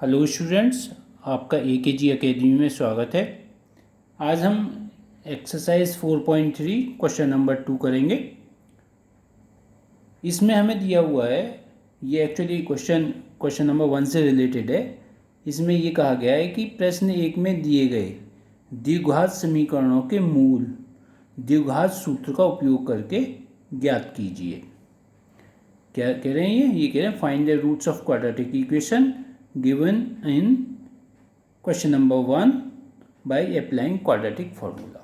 Hello students, आपका AKG academy में स्वागत है। आज हम एक्सरसाइज 4.3 क्वेश्चन नंबर 2 करेंगे। इसमें हमें दिया हुआ है, ये एक्चुअली क्वेश्चन नंबर 1 से रिलेटेड है। इसमें ये कहा गया है कि प्रश्न 1 में दिए गए द्विघात समीकरणों के मूल द्विघात सूत्र का उपयोग करके ज्ञात कीजिए। क्या कह रहे हैं ये कह रहे हैं find the roots of quadratic equation given in question number 1 by applying quadratic formula.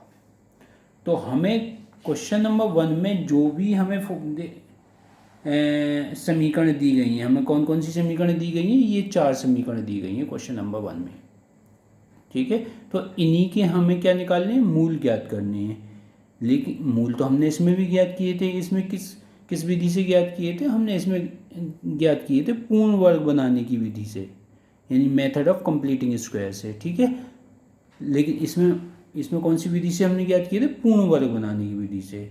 तो हमें क्वेश्चन नंबर 1 में जो भी हमें समीकरण दी गई हैं, हमें कौन कौन सी समीकरण दी गई हैं, ये 4 समीकरण दी गई हैं क्वेश्चन नंबर 1 में। ठीक है, तो इन्हीं के हमें क्या निकालने हैं, मूल ज्ञात करने हैं। लेकिन मूल तो हमने इसमें भी ज्ञात किए थे। इसमें किस विधि से ज्ञात किए थे, हमने इसमें ज्ञात किए थे पूर्ण वर्ग बनाने की विधि से, यानी मेथड ऑफ कंप्लीटिंग स्क्वायर से। ठीक है, लेकिन इसमें कौन सी विधि से हमने ज्ञात किए थे, पूर्ण वर्ग बनाने की विधि से।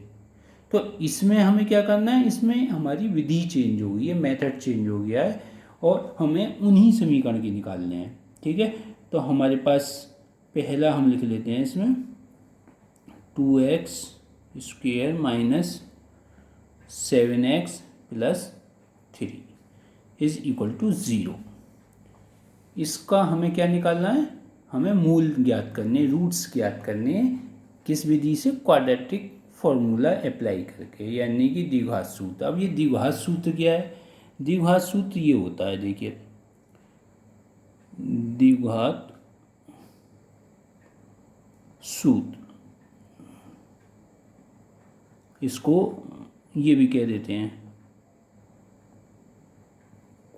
तो इसमें हमें क्या करना है, इसमें हमारी विधि चेंज हो गई है, मेथड चेंज हो गया है और हमें उन्हीं समीकरण की निकालने हैं। ठीक है, तो हमारे पास पहला हम लिख लेते हैं इसमें 2x² minus 7x plus 3 is equal to 0। इसका हमें क्या निकालना है, हमें मूल ज्ञात करने, रूट्स ज्ञात करने। किस विधि से, क्वाड्रेटिक फॉर्मूला अप्लाई करके, यानी कि द्विघात सूत्र। अब ये द्विघात सूत्र क्या है, द्विघात सूत्र ये होता है, देखिए द्विघात सूत्र, इसको ये भी कह देते हैं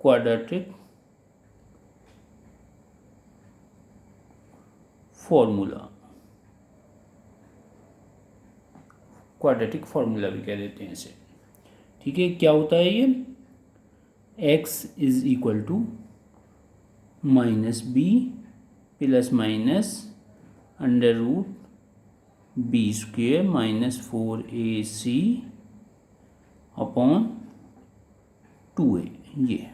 क्वाड्रेटिक फॉर्मूला, क्वाड्रेटिक फॉर्मूला भी कह देते हैं इसे। ठीक है, क्या होता है ये, x is equal to -b plus minus under root b² minus 4ac upon 2a। ये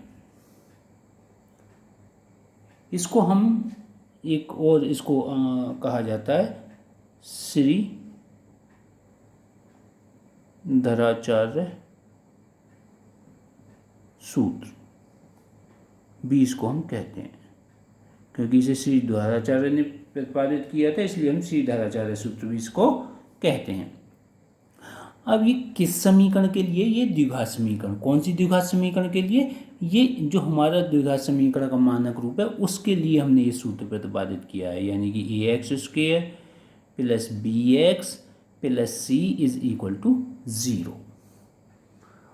इसको हम एक और इसको कहा जाता है श्री धराचार्य सूत्र, 20 को हम कहते हैं, क्योंकि इसे श्री धराचार्य ने प्रतिपादित किया था, इसलिए हम श्री धराचार्य सूत्र 20 को कहते हैं। अब ये किस समीकरण के लिए, ये द्विघात समीकरण, कौन सी द्विघात समीकरण के लिए, ये जो हमारा द्विघात समीकरण का मानक रूप है उसके लिए हमने ये सूत्र प्रतिपादित किया है, यानी कि ax² plus bx plus c is equal to 0।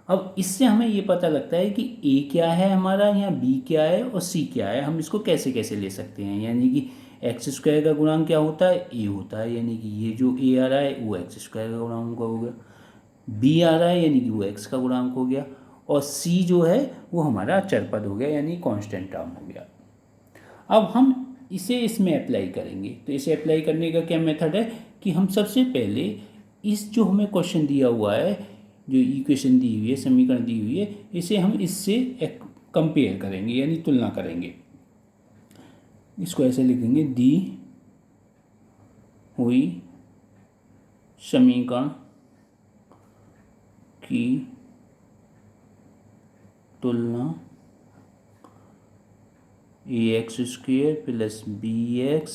अब इससे हमें ये पता लगता है कि a क्या है हमारा, यहाँ b क्या है और c क्या है। हम इसको कैसे कैसे ले सकते हैं, यानी कि x² का गुणांक क्या होता है, a होता है, यानी कि ये जो a आ रहा है वो x² का गुणांक हो गया, b आ रहा है यानी कि वो x का गुणांक हो गया, और c जो है वो हमारा अचर पद हो गया, यानी कांस्टेंट टर्म हो गया। अब हम इसे इसमें अप्लाई करेंगे। तो इसे अप्लाई करने का क्या मेथड है कि हम सबसे पहले इस जो हमें क्वेश्चन दिया हुआ है, जो इक्वेशन दी हुई है, समीकरण दी हुई है, इसे हम इससे कंपेयर करेंगे, यानी तुलना करेंगे। इसको ऐसे लिखेंगे, दी हुई समीकरण की तुलना ax² plus bx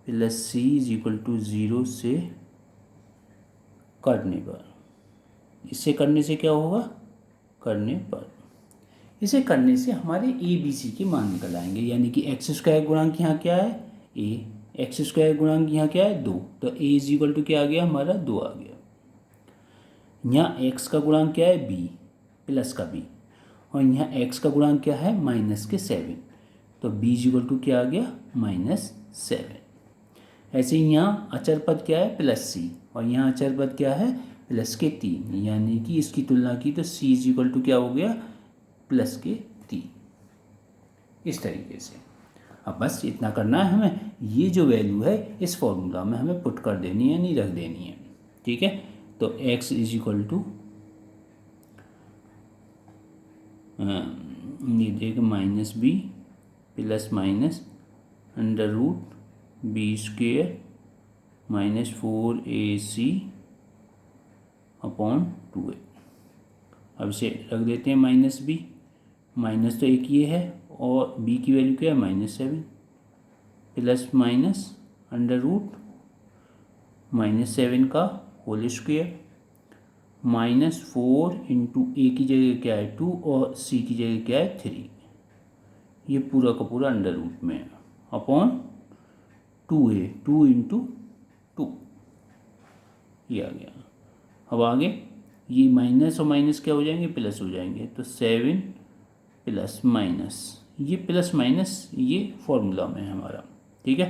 plus c is equal to 0 से करने पर, इसे करने से क्या होगा, करने पर इसे करने से हमारे a b c के मान निकल आएंगे, यानी कि x² गुणांक यहाँ क्या है, a, x² गुणांक यहाँ क्या है 2, तो a इज इक्वल टू क्या आ गया हमारा 2 आ गया। यहाँ x का गुणांक क्या है b प्लस का b, और यहाँ x का गुणांक क्या है माइनस के 7, तो b इज इक्वल टू क्या आ गया -7। ऐसे ही यहाँ अचर पद क्या है +c, और यहाँ अचर पद क्या है +3, यानी कि इसकी तुलना की तो c इज इक्वल टू क्या हो गया +3। इस तरीके से अब बस इतना करना है हमें, ये जो वैल्यू है इस फॉर्मूला में हमें पुट कर देनी है, यानी रख देनी है। ठीक है, तो x इज इक्वल टू ये देख -b plus minus under root B square minus 4ac upon 2a। अब इसे रख देते हैं माइनस बी, माइनस तो एक ये है और b की वैल्यू क्या है -7 प्लस माइनस अंडर रूट -7 का होल स्क्वेयर -4 इंटू ए की जगह क्या है 2 और सी की जगह क्या है 3, ये पूरा का पूरा अंडर रूट में है अपॉन 2a 2 इंटू 2, ये आ गया। अब आगे ये माइनस और माइनस क्या हो जाएंगे, प्लस हो जाएंगे, तो 7 प्लस माइनस, ये प्लस माइनस ये फॉर्मूला में है हमारा, ठीक है।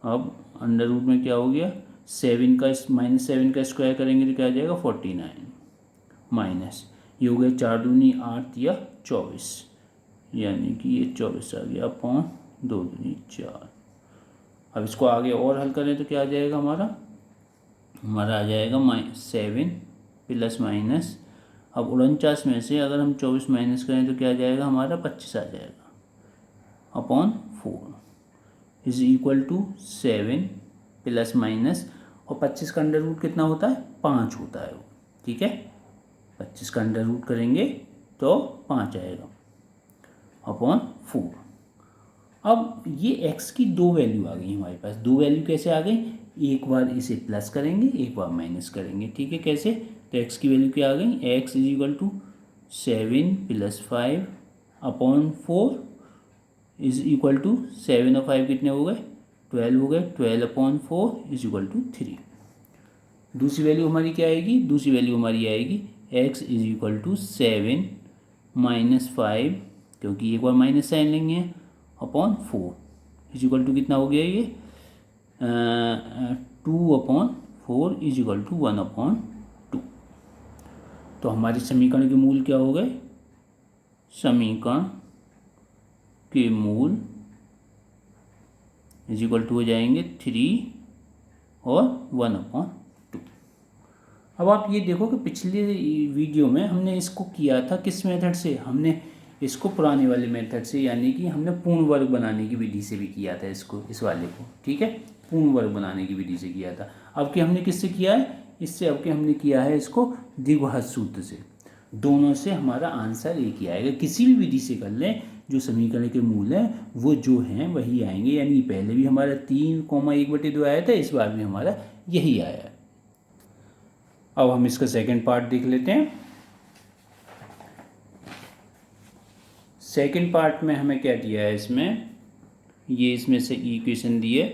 अब अंडर रूट में क्या हो गया, 7 का -7 का स्क्वायर करेंगे तो क्या आ जाएगा 49 माइनस ये हो गया 4 दूनी 8 या 24, यानी कि ये 24 आ गया अपॉन 2 दूनी 4। अब इसको आगे और हल करें तो क्या आ जाएगा हमारा आ जाएगा -7 प्लस माइनस, अब 49 में से अगर हम 24 माइनस करें तो क्या आ जाएगा हमारा 25 आ जाएगा upon 4 is equal to 7 plus minus, और 25 का अंडर रूट कितना होता है 5 होता है वो, ठीक है। 25 का अंडर रूट करेंगे तो 5 आएगा अपॉन 4। अब ये x की दो वैल्यू आ गई हमारे पास, दो वैल्यू कैसे आ गई, एक बार इसे प्लस करेंगे एक बार माइनस करेंगे, ठीक है। कैसे, तो x की वैल्यू क्या आ गई, x is equal to 7 plus 5 upon 4 is equal to 7 और 5 कितने हो गए 12 हो गए, 12 अपॉन 4 इज इक्वल टू 3। दूसरी वैल्यू हमारी क्या आएगी, दूसरी वैल्यू हमारी आएगी x is equal to 7 minus 5, क्योंकि एक बार माइनस साइन लेंगे, अपॉन 4 इज इक्वल टू कितना हो गया ये 2 upon 4 is equal to 1 upon 2। तो हमारे समीकरण के मूल क्या हो गए, समीकरण के मूल इज इक्वल टू हो जाएंगे 3 और 1 अपॉन 2। अब आप ये देखो कि पिछले वीडियो में हमने इसको किया था किस मेथड से, हमने इसको पुराने वाले मेथड से, यानी कि हमने पूर्ण वर्ग बनाने की विधि से भी किया था इसको, इस वाले को, ठीक है, पूर्ण वर्ग बनाने की विधि से किया था। अब कि हमने किससे किया है, इससे अब कि हमने किया है इसको द्विघात सूत्र से। दोनों से हमारा आंसर एक ही आएगा, किसी भी विधि से कर लें, जो समीकरण के मूल हैं वो जो हैं वही आएंगे। यानी पहले भी हमारा 3,1/2 आया था, इस बार भी हमारा यही आया है। अब हम इसका सेकंड पार्ट देख लेते हैं। सेकंड पार्ट में हमें क्या दिया है, इसमें से इक्वेशन दी है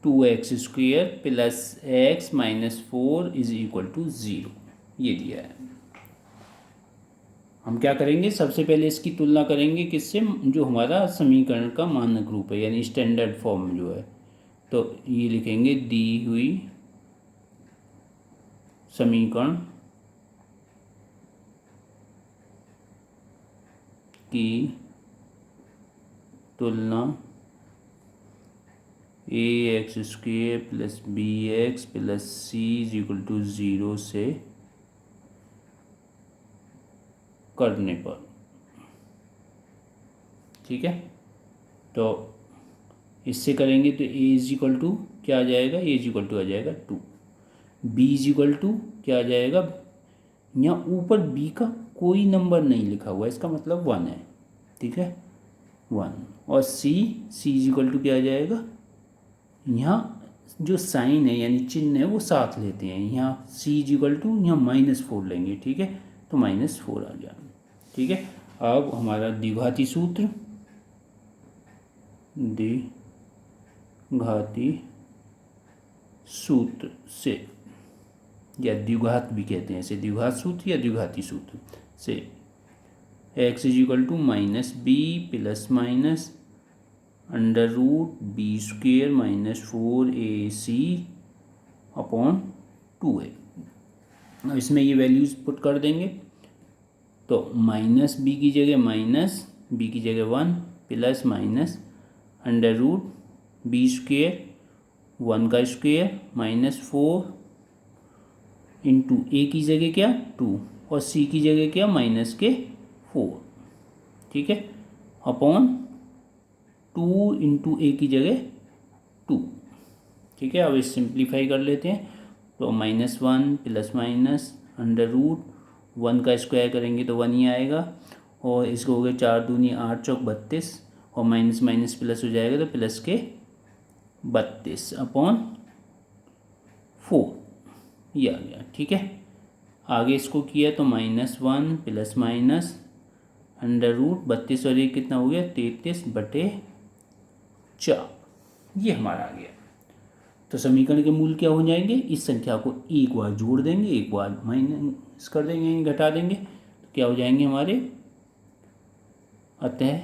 2x square plus x minus 4 is equal to 0, ये दिया है। हम क्या करेंगे, सबसे पहले इसकी तुलना करेंगे किससे, जो हमारा समीकरण का मानक रूप है, यानी स्टैंडर्ड फॉर्म जो है। तो ये लिखेंगे दी हुई समीकरण की तुलना ax square plus bx plus c is equal to 0 से करने पर, ठीक है। तो इससे करेंगे तो a इज इक्वल टू क्या आ जाएगा, a इज इक्वल टू आ जाएगा 2, b इज इक्वल टू क्या आ जाएगा, यहाँ ऊपर b का कोई नंबर नहीं लिखा हुआ है, इसका मतलब 1 है, ठीक है 1, और c इज इक्वल टू क्या आ जाएगा, यहाँ जो साइन है यानी चिन्ह है वो साथ लेते हैं, यहाँ c इज इक्वल टू यहाँ -4 लेंगे, ठीक है, तो -4 आ गया, ठीक है। अब हमारा द्विघाती सूत्र, द्विघाती सूत्र से, या द्विघात भी कहते हैं इसे, द्विघात सूत्र या द्विघाती सूत्र से x is equal to -b plus minus under root B square minus 4ac upon 2a। अब इसमें ये वैल्यूज़ पुट कर देंगे, तो -b की जगह -b की जगह 1 plus minus under root B square 1 का स्क्वेयर माइनस 4 इंटू a की जगह क्या 2 और c की जगह क्या -4, ठीक है। अपॉन 2 इंटू ए की जगह 2। ठीक है, अब इस सिंप्लीफाई कर लेते हैं। तो -1 प्लस माइनस अंडर रूट 1 का स्क्वायर करेंगे तो 1 ही आएगा, और इसको हो गया 4 दूनी 8 चौक 32, और माइनस माइनस प्लस हो जाएगा तो प्लस के 32 अपॉन 4 ये आ गया। ठीक है, आगे इसको किया तो -1 प्लस माइनस अंडर रूट 32 और 1 कितना हो गया 33/4, ये हमारा आ गया। तो समीकरण के मूल क्या हो जाएंगे, इस संख्या को एक बार जोड़ देंगे, एक बार माइनस कर देंगे, घटा देंगे, तो क्या हो जाएंगे हमारे। अतः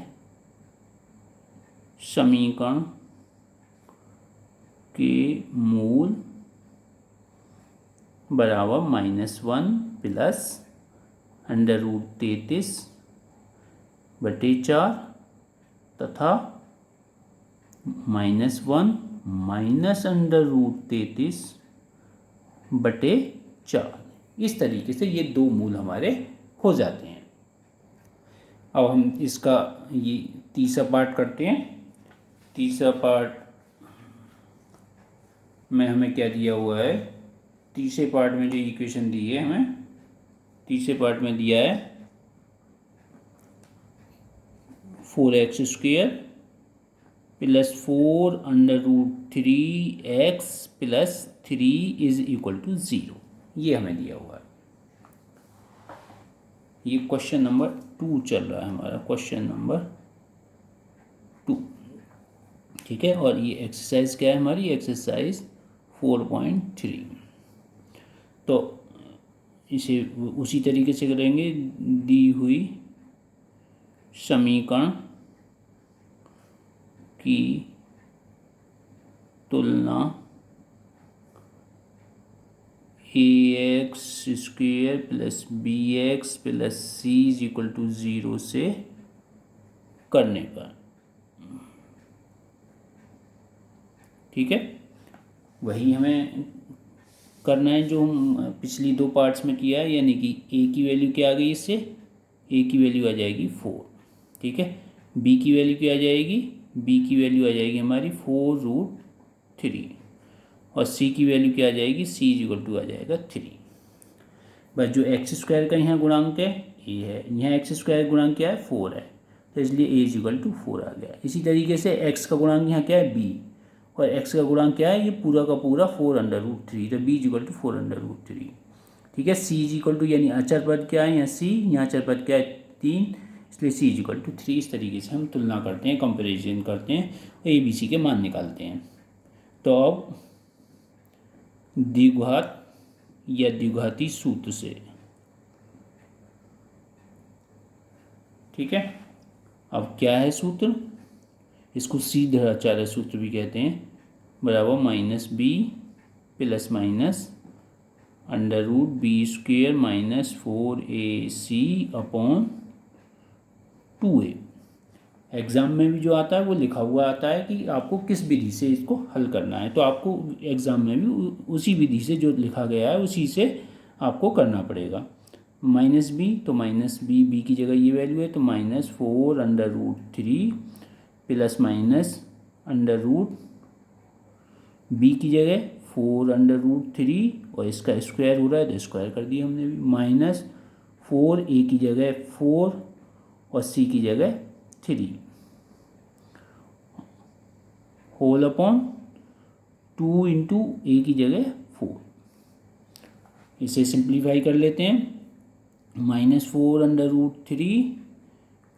समीकरण के मूल बराबर -1 प्लस अंडर रूट 33/4 तथा -1 माइनस अंडर रूट 33/4। इस तरीके से ये दो मूल हमारे हो जाते हैं। अब हम इसका ये तीसरा पार्ट करते हैं। तीसरा पार्ट में हमें क्या दिया हुआ है, तीसरे पार्ट में जो इक्वेशन दी है हमें, तीसरे पार्ट में दिया है 4x² plus 4 under root 3x plus 3 is equal to 0, ये हमें दिया हुआ है। ये क्वेश्चन नंबर 2 चल रहा है हमारा, क्वेश्चन नंबर 2। ठीक है, और ये एक्सरसाइज क्या है हमारी, एक्सरसाइज 4.3। तो इसे उसी तरीके से करेंगे, दी हुई समीकरण की तुलना ax² plus bx plus c is equal to 0 से करने पर। ठीक है, वही हमें करना है जो हम पिछली दो पार्ट्स में किया है, यानी कि a की वैल्यू क्या आ गई, इससे a की वैल्यू आ जाएगी 4। ठीक है, b की वैल्यू क्या आ जाएगी, b की वैल्यू आ जाएगी हमारी 4√3, और c की वैल्यू क्या आ जाएगी, c इज इक्वल टू आ जाएगा 3। बस जो x² का यहाँ गुणांक है a है, यहाँ x² गुणांक क्या है 4 है, तो इसलिए a इज इक्वल टू 4 आ गया। इसी तरीके से x का गुणांक यहाँ क्या है b, और x का गुणांक क्या है, ये पूरा का पूरा 4√3, तो b इज इक्वल टू 4√3। ठीक है, c इज इक्वल टू यानी अचर पद क्या है यहाँ c, यहाँ अचर पद क्या है 3, इसलिए c इज इक्वल टू 3। इस तरीके से हम तुलना करते हैं, कंपैरिजन करते हैं, a b c के मान निकालते हैं। तो अब द्विघात या द्विघाती सूत्र से, ठीक है, अब क्या है सूत्र, इसको सीधाचार्य सूत्र भी कहते हैं, बराबर -b plus minus under root b² minus 4ac upon 2a। Exam में भी जो आता है वो लिखा हुआ आता है कि आपको किस विधि से इसको हल करना है, तो आपको एग्ज़ाम में भी उसी विधि से जो लिखा गया है उसी से आपको करना पड़ेगा। -b तो -b की जगह ये वैल्यू है, तो -4√3 plus minus under root b की जगह 4√3, और इसका स्क्वायर हो रहा है तो स्क्वायर कर दिया हमने भी, -4 a की जगह 4 और c की जगह 3 होल अपॉन 2 इंटू a की जगह 4। इसे सिंप्लीफाई कर लेते हैं, -4√3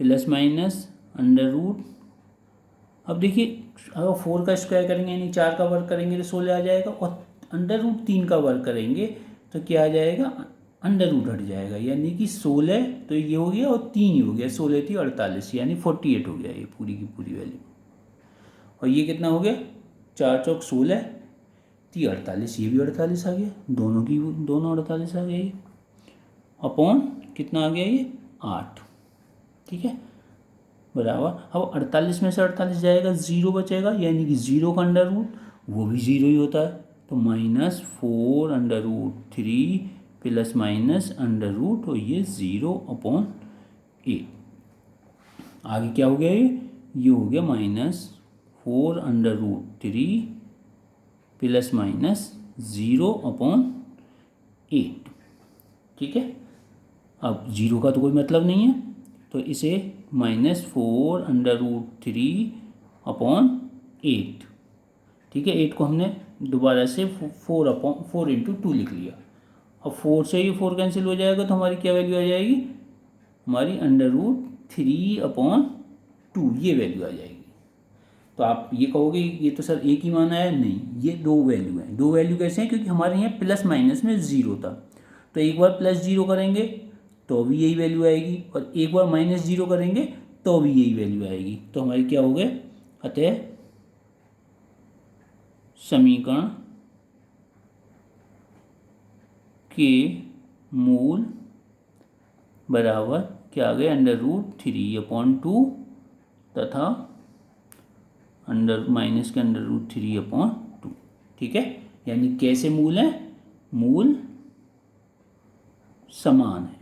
प्लस माइनस अंडर रूट, अब देखिए अगर 4 का स्क्वायर करेंगे यानी 4 का वर्ग करेंगे तो 16 आ जाएगा, और अंडर रूट 3 का वर्ग करेंगे तो क्या आ जाएगा, अंडर रूट हट जाएगा, यानी कि 16 तो ये हो गया और 3 ही हो गया, 16 थी 48 यानी 48 हो गया ये पूरी की पूरी वैल्यू। और ये कितना हो गया, 4 चौक 16 थी 48, ये भी 48 आ गया, दोनों 48 आ गए, अपॉन कितना आ गया ये 8। ठीक है, बराबर, अब 48 में से 48 जाएगा 0 बचेगा, यानी कि 0 का अंडर रूट वो भी 0 ही होता है, तो -4√3 प्लस माइनस अंडर रूट, और ये 0 अपॉन 8। आगे क्या हो गया, ये हो गया -4√3 ±0/8। ठीक है, अब जीरो का तो कोई मतलब नहीं है, तो इसे -4√3/8। ठीक है, 8 को हमने दोबारा से 4/4 × 2 लिख लिया। अब 4 से ये 4 कैंसिल हो जाएगा, तो हमारी क्या वैल्यू आ जाएगी, हमारी √3/2 ये वैल्यू आ जाएगी। तो आप ये कहोगे ये तो सर एक ही मान आया, नहीं, ये दो वैल्यू हैं। दो वैल्यू कैसे हैं, क्योंकि हमारे यहाँ प्लस माइनस में ज़ीरो था, तो एक बार +0 करेंगे तो भी यही वैल्यू आएगी, और एक बार -0 करेंगे तो भी यही वैल्यू आएगी। तो हमारी क्या हो गए, अतः समीकरण के मूल बराबर क्या आ गए, √3/2 तथा -√3/2। ठीक है, यानी कैसे मूल है, मूल समान है,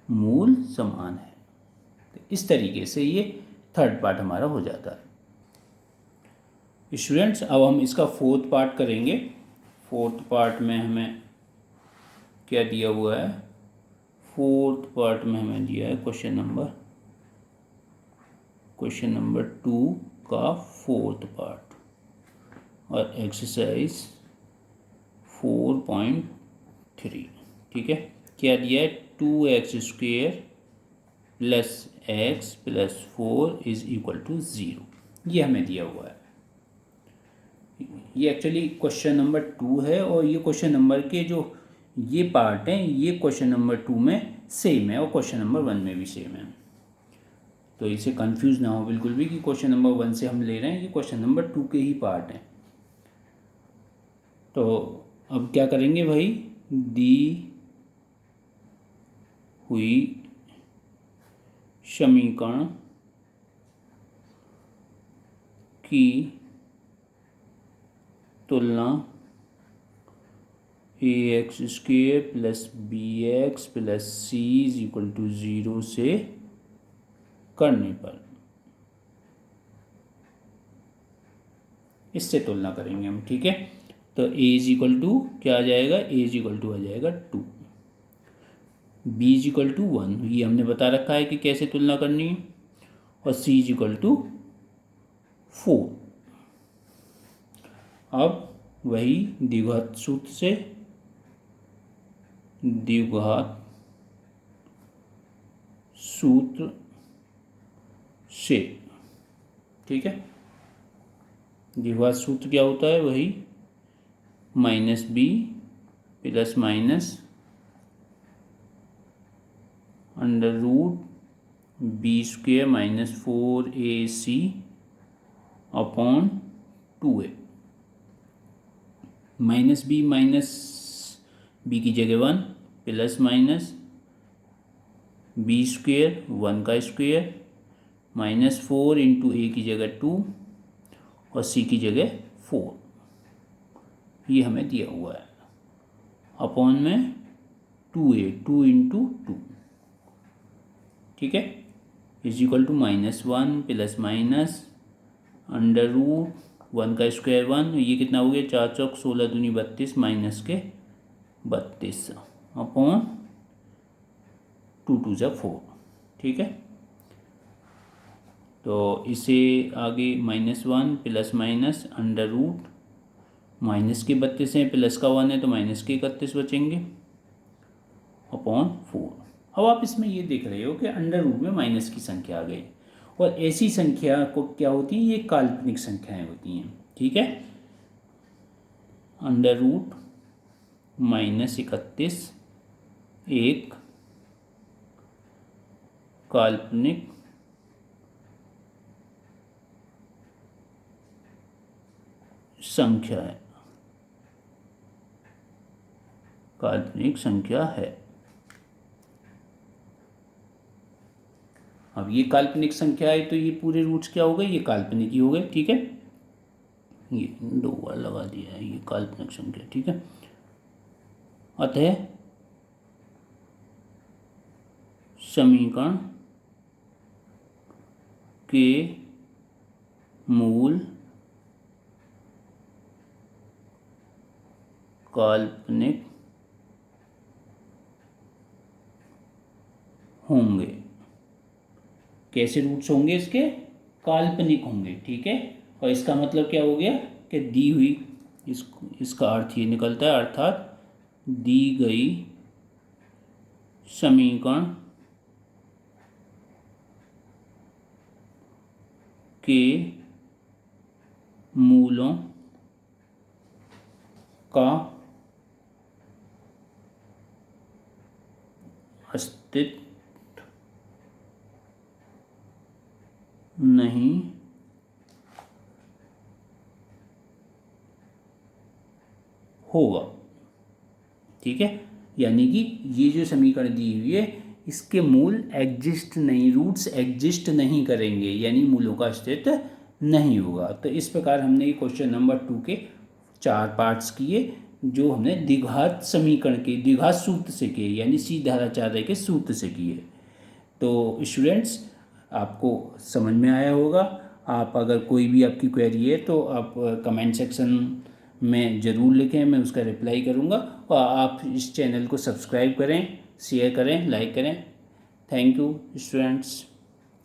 मूल समान है। तो इस तरीके से ये थर्ड पार्ट हमारा हो जाता है। स्टूडेंट्स, अब हम इसका फोर्थ पार्ट करेंगे। फोर्थ पार्ट में हमें क्या दिया हुआ है, फोर्थ पार्ट में हमें दिया है क्वेश्चन नंबर 2 का फोर्थ पार्ट, और एक्सरसाइज 4.3। ठीक है, क्या दिया है, 2x² + x + 4 = 0, ये हमें दिया हुआ है। ये एक्चुअली क्वेश्चन नंबर 2 है, और ये क्वेश्चन नंबर के जो ये पार्ट हैं ये क्वेश्चन नंबर 2 में सेम है, और क्वेश्चन नंबर 1 में भी सेम है। तो इसे कंफ्यूज ना हो बिल्कुल भी कि क्वेश्चन नंबर 1 से हम ले रहे हैं, ये क्वेश्चन नंबर 2 के ही पार्ट हैं। तो अब क्या करेंगे भाई, दी हुई समीकरण की तुलना ax² + bx + c = 0 से करने पर, इससे तुलना करेंगे हम। ठीक है, तो a क्या आ जाएगा, a आ जाएगा 2, b 1, ये हमने बता रखा है कि कैसे तुलना करनी है, और c 4। अब वही द्विघात सूत्र से, ठीक है, द्विघात सूत्र क्या होता है, वही -b ± √b² - 4ac/2a। -b की जगह 1, ± b² 1 का स्क्वेयर, -4 × a की जगह 2 और c की जगह 4, ये हमें दिया हुआ है, अपॉन में 2a 2 × 2। ठीक है, = -1 ± √1 का स्क्वायर 1, ये कितना हो गया, 4 चौक 16 दूनी 32 -32 अपॉन 2 2 × 4। ठीक है, तो इसे आगे -1 ± माइनस के 32 हैं, प्लस का 1 है तो माइनस के 31 बचेंगे अपॉन 4। अब आप इसमें ये देख रहे हो कि अंडर रूट में माइनस की संख्या आ गई, और ऐसी संख्या को क्या होती है, ये काल्पनिक संख्याएं होती हैं। ठीक है, अंडर रूट -31 एक काल्पनिक संख्या है, काल्पनिक संख्या है। अब ये काल्पनिक संख्या है तो ये पूरे रूट्स क्या हो गए, ये काल्पनिक ही हो गए। ठीक है, ये 2 बार लगा दिया है, ये काल्पनिक संख्या। ठीक है, अतः समीकरण के मूल काल्पनिक होंगे। कैसे रूट्स होंगे इसके? काल्पनिक होंगे, ठीक है। और इसका मतलब क्या हो गया कि दी हुई, इसका अर्थ ये निकलता है, अर्थात दी गई समीकरण के मूलों का अस्तित्व नहीं होगा, ठीक है। यानी कि ये जो समीकरण दी हुई है इसके मूल एग्जिस्ट नहीं, रूट्स एग्जिस्ट नहीं करेंगे, यानी मूलों का अस्तित्व नहीं होगा। तो इस प्रकार हमने ये क्वेश्चन नंबर 2 के 4 पार्ट्स किए, जो हमने द्विघात समीकरण के द्विघात सूत्र से किए, यानी C धाराचार्य के सूत्र से किए। तो स्टूडेंट्स, आपको समझ में आया होगा। आप अगर कोई भी आपकी क्वेरी है तो आप कमेंट सेक्शन में ज़रूर लिखें, मैं उसका रिप्लाई करूँगा। और आप इस चैनल को सब्सक्राइब करें, शेयर करें, लाइक करें। Thank you students.